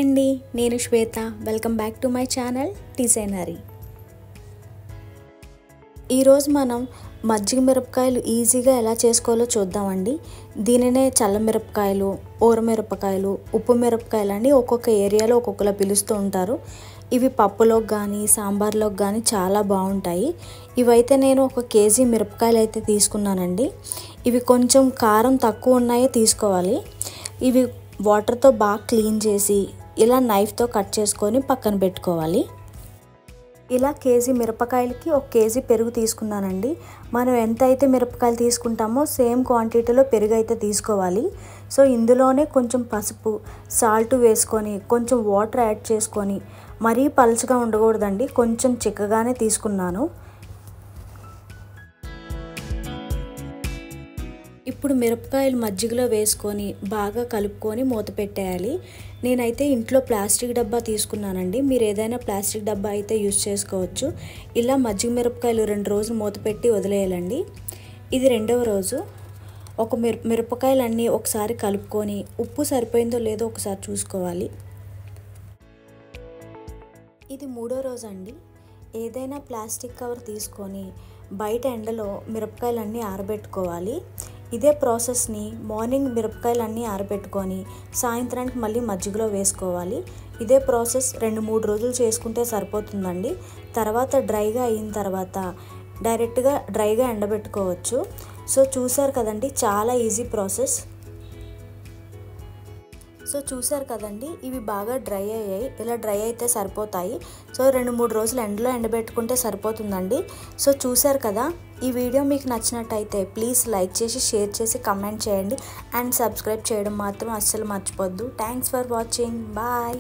అండి, నేను Shweta. Welcome back to my channel designery. ఈరోజు మనం మజ్జిగ మిరపకాయలు ఈజీగా ఎలా చేసుకోవాలో చూద్దామండి. దీనినే చల్ల మిరపకాయలు, ఊరమిరపకాయలు, ఉప్పు మిరపకాయలు అండి. ఒక్కొక్క ఏరియాలో ఒక్కొక్కలా పిలుస్తూ ఉంటారు. ఇవి పప్పులోకి కానీ సాంబార్లోకి కానీ చాలా బాగుంటాయి. ఇవైతే నేను 1 కేజీ మిరపకాయలు అయితే తీసుకున్నానండి. ఇవి కొంచెం కారం తక్కువ ఉన్నాయే తీసుకోవాలి. ఇవి వాటర్తో బాగా క్లీన్ చేసి ఇలా నైఫ్తో కట్ చేసుకొని పక్కన పెట్టుకోవాలి. ఇలా కేజీ మిరపకాయలకి 1 కేజీ పెరుగు తీసుకున్నానండి. మనం ఎంత అయితే మిరపకాయలు తీసుకుంటామో సేమ్ క్వాంటిటీలో పెరుగు అయితే తీసుకోవాలి. సో ఇందులోనే కొంచెం పసుపు, సాల్ట్ వేసుకొని కొంచెం వాటర్ యాడ్ చేసుకొని, మరీ పలుచగా ఉండకూడదండి, కొంచెం చిక్కగానే తీసుకున్నాను. ఇప్పుడు మిరపకాయలు మజ్జిగలో వేసుకొని బాగా కలుపుకొని మూత పెట్టేయాలి. నేనైతే ఇంట్లో ప్లాస్టిక్ డబ్బా తీసుకున్నానండి. మీరు ఏదైనా ప్లాస్టిక్ డబ్బా అయితే యూజ్ చేసుకోవచ్చు. ఇలా మజ్జిగ మిరపకాయలు 2 రోజులు మూత పెట్టి వదిలేయాలండి. ఇది 2వ రోజు. మిరపకాయలన్నీ ఒకసారి కలుపుకొని ఉప్పు సరిపోయిందో లేదో ఒకసారి చూసుకోవాలి. ఇది 3వ రోజు అండి. ఏదైనా ప్లాస్టిక్ కవర్ తీసుకొని బయట ఎండలో మిరపకాయలన్నీ ఆరబెట్టుకోవాలి. ఇదే ప్రాసెస్ని మార్నింగ్ మిరపకాయలన్నీ ఆరబెట్టుకొని సాయంత్రానికి మళ్ళీ మజ్జిగలో వేసుకోవాలి. ఇదే ప్రాసెస్ 2-3 రోజులు చేసుకుంటే సరిపోతుందండి. తర్వాత డ్రైగా అయిన తర్వాత డైరెక్ట్గా డ్రైగా ఎండబెట్టుకోవచ్చు. సో చూసారు కదండి, చాలా ఈజీ ప్రాసెస్. సో చూసారు కదండి, ఇవి బాగా డ్రై అయ్యాయి. ఇలా డ్రై అయితే సరిపోతాయి. సో 2-3 రోజులు ఎండలో ఎండబెట్టుకుంటే సరిపోతుందండి. సో చూసారు కదా, ఈ వీడియో మీకు నచ్చినట్టయితే ప్లీజ్ లైక్ చేసి, షేర్ చేసి, కమెంట్ చేయండి. అండ్ సబ్స్క్రైబ్ చేయడం మాత్రం అస్సలు మర్చిపోద్దు. Thanks for watching. బాయ్.